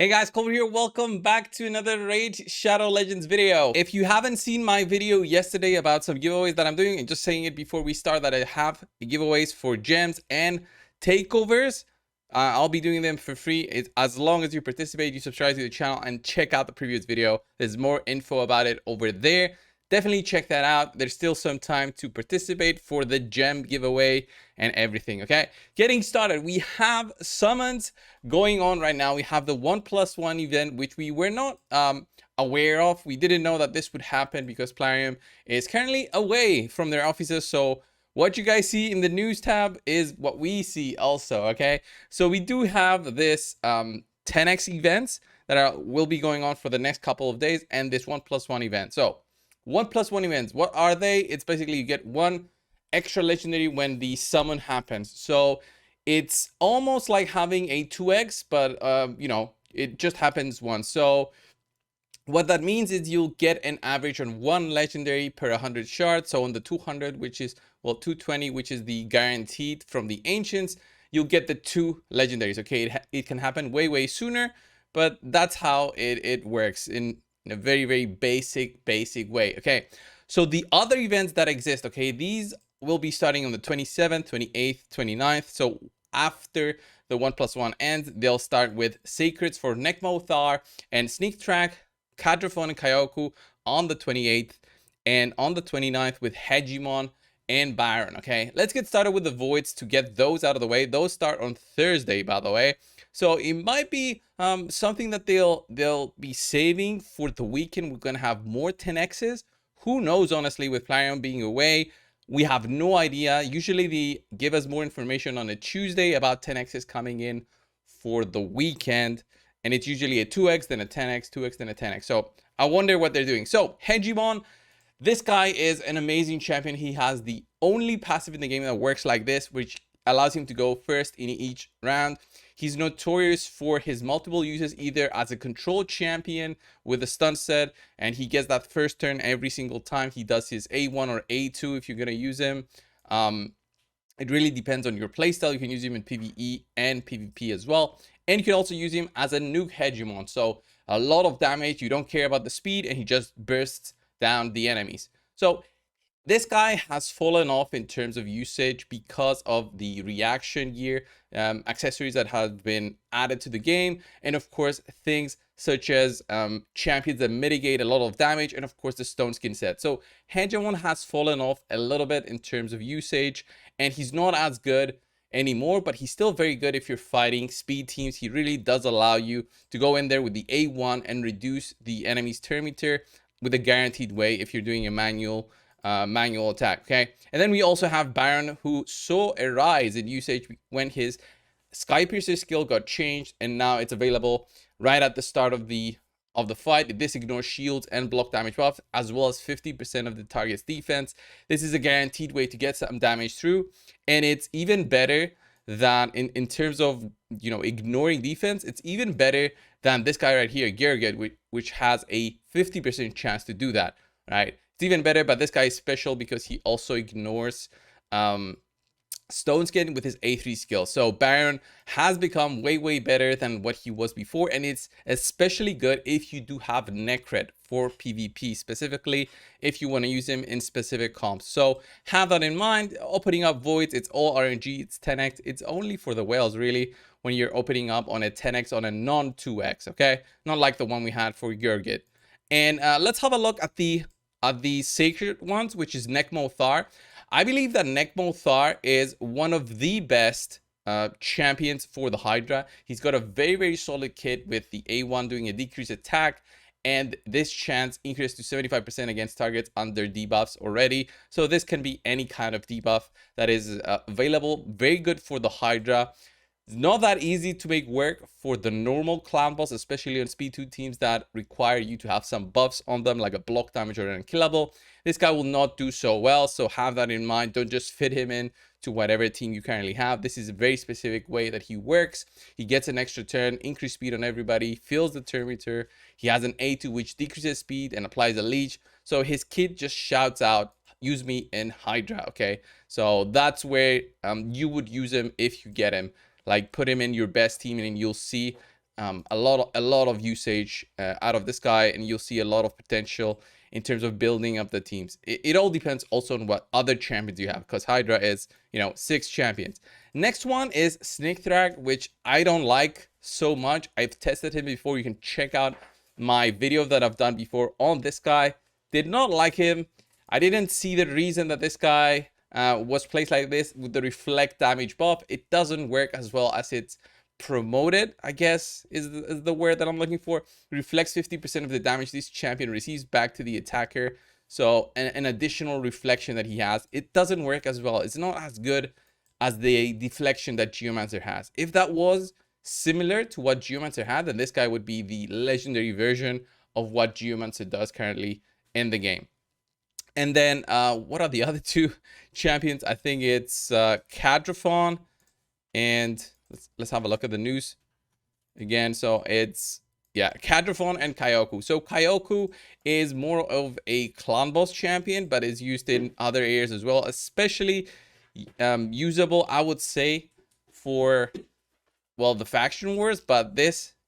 Hey guys, Colbert here. Welcome back to another Raid Shadow Legends video. If you haven't seen my video yesterday about some giveaways that I'm doing, and just saying it before we start that I have giveaways for gems and takeovers, I'll be doing them for free. As long as you participate, you subscribe to the channel and check out the previous video. There's more info about it over there. Definitely check that out. There's still some time to participate for the gem giveaway and everything. Okay, getting started. We have summons going on right now. We have the 1+1 event, which we were not aware of. We didn't know that this would happen because Plarium is currently away from their offices. So what you guys see in the news tab is what we see also. Okay, so we do have this 10x events that will be going on for the next couple of days, and this 1+1 event. So 1+1 events, what are they? It's basically you get one extra legendary when the summon happens. So it's almost like having a 2x, but you know, it just happens once. So what that means is you'll get an average on one legendary per 100 shards. So on the 200, which is, well, 220, which is the guaranteed from the ancients, you'll get the 2 legendaries. Okay, it can happen way sooner, but that's how it works in a very basic way. Okay, so the other events that exist, okay, these will be starting on the 27th, 28th, 29th. So after the 1+1 ends, they'll start with Sacreds for Necmo Thaar and Sneak Track, Kadrafon and Kyoku on the 28th, and on the 29th with Hegemon and Baron. Okay, let's get started with the voids to get those out of the way. Those start on Thursday, by the way. So it might be something that they'll be saving for the weekend. We're gonna have more 10x's. Who knows, honestly, with Plarium being away. We have no idea. Usually they give us more information on a Tuesday about 10x's coming in for the weekend. And it's usually a 2x, then a 10x, 2x, then a 10x. So I wonder what they're doing. So Hegemon, this guy is an amazing champion. He has the only passive in the game that works like this, which allows him to go first in each round. He's notorious for his multiple uses, either as a control champion with a stun set, and he gets that first turn every single time he does his A1 or A2 if you're going to use him. It really depends on your playstyle. You can use him in PvE and PvP as well. And you can also use him as a nuke Hegemon. So a lot of damage. You don't care about the speed, and he just bursts down the enemies. So this guy has fallen off in terms of usage because of the reaction gear accessories that have been added to the game, and of course things such as champions that mitigate a lot of damage, and of course the stone skin set. So Hegemon has fallen off a little bit in terms of usage, and he's not as good anymore, but he's still very good if you're fighting speed teams. He really does allow you to go in there with the A1 and reduce the enemy's turn meter with a guaranteed way if you're doing a manual attack. Okay, and then we also have Baron, who saw a rise in usage when his Sky Piercer skill got changed, and now it's available right at the start of the fight. This ignores shields and block damage buffs, as well as 50% of the target's defense. This is a guaranteed way to get some damage through, and it's even better than in terms of, you know, ignoring defense. It's even better than this guy right here, Gerget, which has a 50% chance to do that, right? It's even better, but this guy is special because he also ignores stone skin with his A3 skill. So Baron has become way better than what he was before, and it's especially good if you do have Necret for PvP, specifically if you want to use him in specific comps. So have that in mind. Opening up voids, it's all RNG, it's 10x. It's only for the whales really when you're opening up on a 10x on a non 2x, okay? Not like the one we had for Gerget. And let's have a look at the sacred ones, which is Necmo Thaar. I believe that Necmo Thaar is one of the best champions for the Hydra. He's got a very solid kit with the A1 doing a decreased attack, and this chance increased to 75% against targets under debuffs already. So this can be any kind of debuff that is available. Very good for the Hydra. It's not that easy to make work for the normal clown boss, especially on speed 2 teams that require you to have some buffs on them, like a block damage or an unkillable. This guy will not do so well, so have that in mind. Don't just fit him in to whatever team you currently have. This is a very specific way that he works. He gets an extra turn, increased speed on everybody, fills the turn meter. He has an A2 which decreases speed and applies a leech. So his kit just shouts out, use me in Hydra, okay? So that's where you would use him if you get him. Like, put him in your best team and you'll see a lot of usage out of this guy, and you'll see a lot of potential in terms of building up the teams. It all depends also on what other champions you have, because Hydra is, you know, 6 champions. Next one is Snake Thrag, which I don't like so much. I've tested him before. You can check out my video that I've done before on this guy. Did not like him. I didn't see the reason that this guy was placed like this with the reflect damage buff. It doesn't work as well as it's promoted, I guess is the word that I'm looking for. Reflects 50% of the damage this champion receives back to the attacker. So an additional reflection that he has, it doesn't work as well. It's not as good as the deflection that Geomancer has. If that was similar to what Geomancer had, then this guy would be the legendary version of what Geomancer does currently in the game. And then what are the other 2 champions? I think it's Cadrafon, and let's have a look at the news again. So it's, yeah, Cadrafon and Kyoku. So Kyoku is more of a clan boss champion, but is used in other areas as well, especially usable, I would say, for, well, the faction wars. But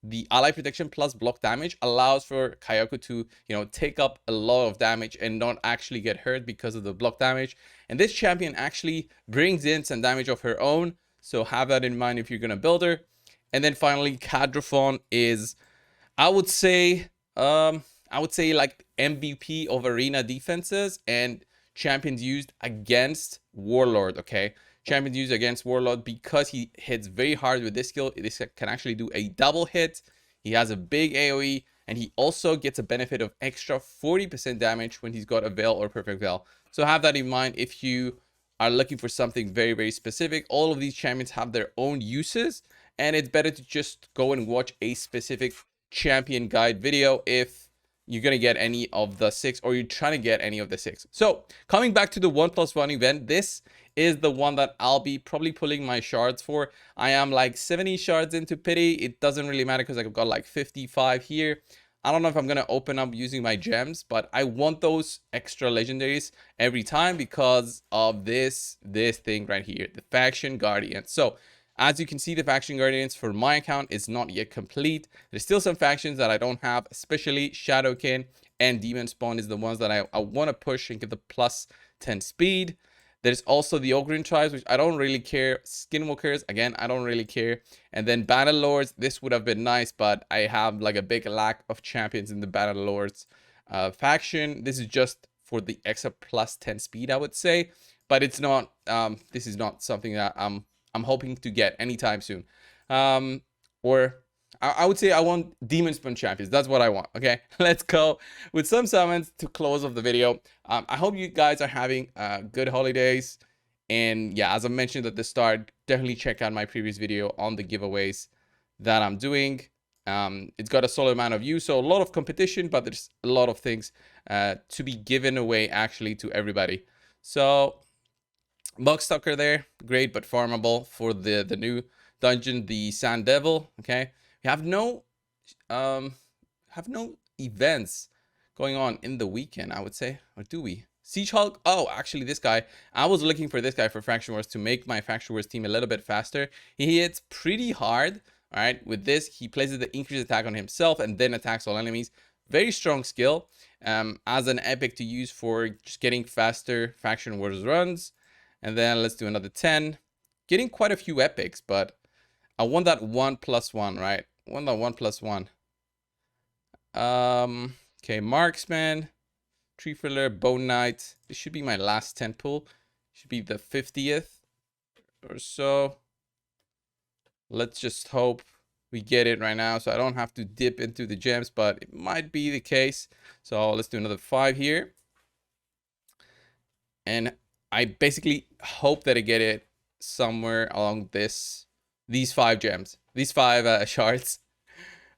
the ally protection plus block damage allows for Kyoku to, you know, take up a lot of damage and not actually get hurt because of the block damage. And this champion actually brings in some damage of her own, so have that in mind if you're gonna build her. And then finally, Cadrafon is, I would say like MVP of arena defenses and champions used against Warlord. Okay, champions used against Warlord because he hits very hard with this skill. This can actually do a double hit. He has a big AoE, and he also gets a benefit of extra 40% damage when he's got a Veil or Perfect Veil. So have that in mind if you are looking for something very, very specific. All of these champions have their own uses, and it's better to just go and watch a specific champion guide video if you're gonna get any of the 6, or you're trying to get any of the 6. So coming back to the 1+1 event, this is the one that I'll be probably pulling my shards for. I am like 70 shards into pity. It doesn't really matter because I've got like 55 here. I don't know if I'm gonna open up using my gems, but I want those extra legendaries every time because of this thing right here, the faction guardians. So as you can see, the faction guardians for my account is not yet complete. There's still some factions that I don't have, especially Shadowkin and Demon Spawn is the ones that I want to push and get the plus 10 speed. There's also the Ogryn tribes, which I don't really care. Skinwalkers, again, I don't really care. And then Battle Lords, this would have been nice, but I have like a big lack of champions in the Battle Lords faction. This is just for the extra plus 10 speed, I would say. But it's not, this is not something that I'm hoping to get anytime soon. Or I would say I want Demon Spawn champions. That's what I want. Okay, let's go with some summons to close off the video. I hope you guys are having good holidays. And yeah, as I mentioned at the start, definitely check out my previous video on the giveaways that I'm doing. It's got a solid amount of views, so a lot of competition, but there's a lot of things to be given away actually to everybody. So Bugstucker there, great but farmable for the new dungeon, the Sand Devil. Okay, we have no events going on in the weekend, I would say, or do we? Siege Hulk. Oh, actually, this guy. I was looking for this guy for Faction Wars to make my Faction Wars team a little bit faster. He hits pretty hard. All right, with this, he places the increased attack on himself and then attacks all enemies. Very strong skill. As an epic to use for just getting faster Faction Wars runs. And then let's do another 10. Getting quite a few epics, but I want that 1+1, right? I want that 1+1. Okay, Marksman, Tree Filler, Bone Knight. This should be my last 10 pull. Should be the 50th or so. Let's just hope we get it right now, so I don't have to dip into the gems, but it might be the case. So let's do another 5 here. And I basically hope that I get it somewhere along these 5 gems, these 5 shards.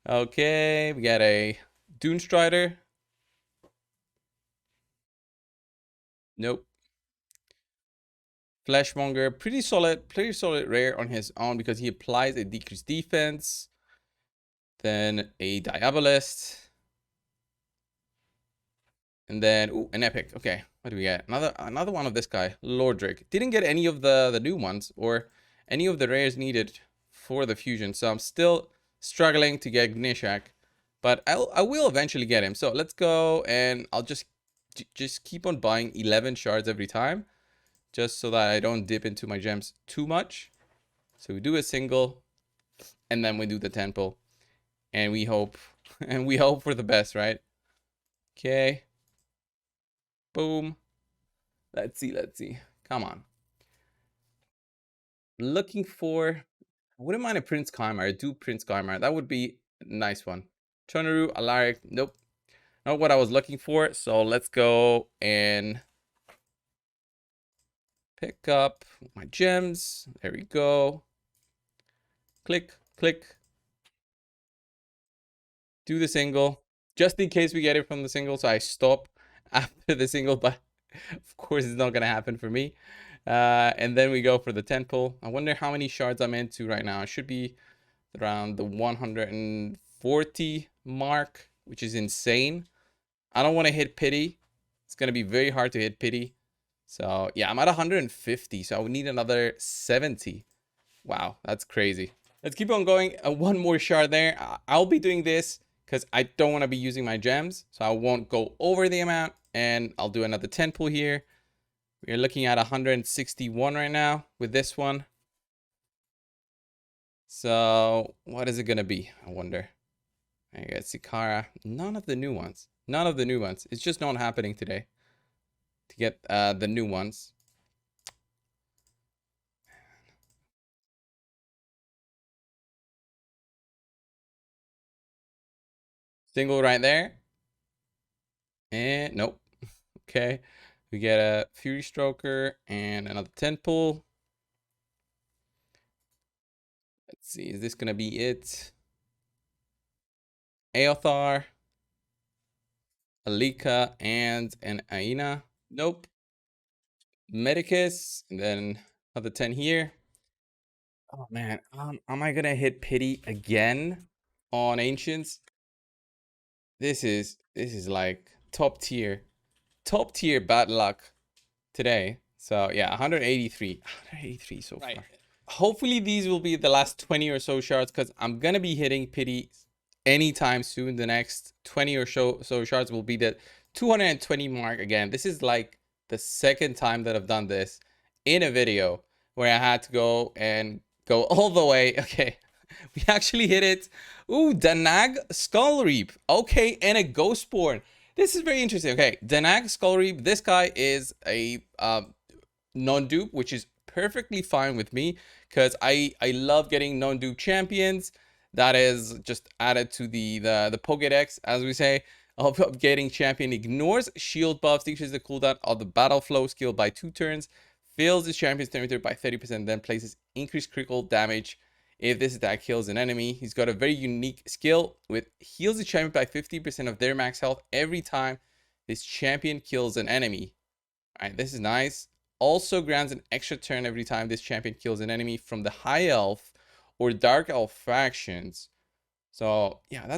Okay, we got a Dune Strider. Nope. Fleshmonger, pretty solid rare on his own because he applies a decreased defense. Then a Diabolist. And then, ooh, an epic. Okay, what do we get? Another one of this guy, Lordric. Didn't get any of the new ones or any of the rares needed for the fusion. So I'm still struggling to get Gnishak, but I will eventually get him. So let's go, and I'll just keep on buying 11 shards every time, just so that I don't dip into my gems too much. So we do a single, and then we do the temple, and we hope and we hope for the best, right? Okay. Boom. Let's see. Let's see. Come on. Looking for. I wouldn't mind a Prince Kaimar. I do Prince Kaimar. That would be a nice one. Chonaru, Alaric. Nope. Not what I was looking for. So let's go and pick up my gems. There we go. Click, click. Do the single. Just in case we get it from the single. So I stop after the single. But of course, it's not going to happen for me. And then we go for the temple. I wonder how many shards I'm into right now. I should be around the 140 mark, which is insane. I don't want to hit pity. It's going to be very hard to hit pity. So yeah, I'm at 150. So I would need another 70. Wow, that's crazy. Let's keep on going. One more shard there. I'll be doing this because I don't want to be using my gems. So I won't go over the amount. And I'll do another 10 pull here. We're looking at 161 right now with this one. So what is it going to be? I wonder. I got Sikara. None of the new ones. None of the new ones. It's just not happening today to get the new ones. Single right there. And nope. Okay. We get a Fury Stroker and another 10 pull. Let's see. Is this going to be it? Eothar, Alika, and an Aina. Nope. Medicus. And then another 10 here. Oh man, am I gonna hit pity again on ancients? This is like top tier bad luck today. So yeah, 183 so far. Hopefully these will be the last 20 or so shards, because I'm gonna be hitting pity anytime soon. The next 20 or so shards will be the 220 mark again. This is like the second time that I've done this in a video, where I had to go all the way. Okay, we actually hit it. Ooh, Danag Skull Reap. Okay, and a Ghostborn. This is very interesting. Okay, Danag Skull Reap. This guy is a non-dupe, which is perfectly fine with me, because I love getting non-dupe champions. That is just added to the Pokédex, as we say, of getting champion. Ignores shield buffs, decreases the cooldown of the battle flow skill by 2 turns, fills his champion's turn meter by 30%, then places increased critical damage if this attack kills an enemy. He's got a very unique skill with heals the champion by 50% of their max health every time this champion kills an enemy. All right, this is nice. Also grants an extra turn every time this champion kills an enemy from the high elf or dark elf factions. So yeah,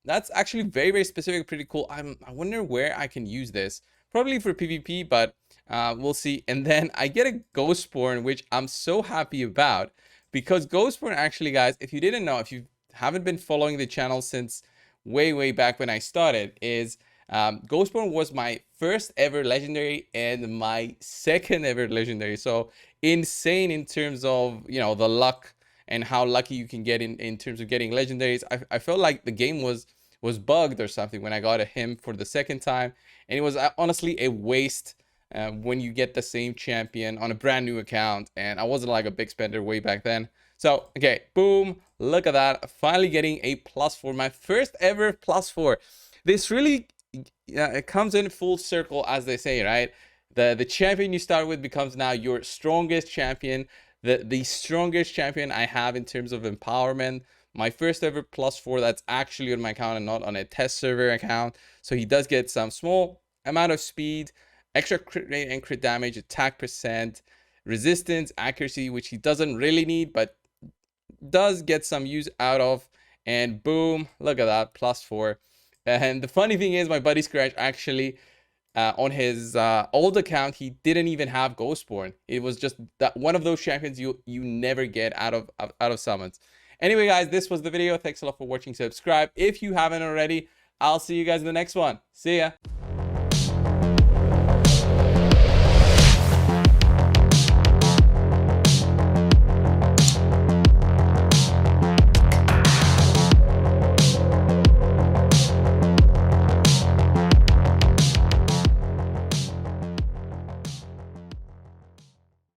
that's actually very, very specific, pretty cool. I wonder where I can use this. Probably for PvP, but we'll see. And then I get a Ghostborn, which I'm so happy about, because Ghostborn actually, guys, if you didn't know, if you haven't been following the channel since way back when I started, is Ghostborn was my first ever legendary and my second ever legendary. So insane in terms of, you know, the luck and how lucky you can get in terms of getting legendaries. I felt like the game was bugged or something when I got him for the second time, and it was honestly a waste when you get the same champion on a brand new account, and I wasn't like a big spender way back then. So okay, boom, look at that, finally getting a +4, my first ever +4. This really, yeah, it comes in full circle, as they say, right? The champion you start with becomes now your strongest champion, the strongest champion I have in terms of empowerment. My first ever +4 that's actually on my account and not on a test server account. So he does get some small amount of speed, extra crit rate and crit damage, attack percent, resistance, accuracy, which he doesn't really need, but does get some use out of. And boom, look at that, +4. And the funny thing is, my buddy Scratch actually, on his old account, he didn't even have Ghostborn. It was just that one of those champions you never get out of summons. Anyway, guys, this was the video. Thanks a lot for watching. Subscribe if you haven't already. I'll see you guys in the next one. See ya.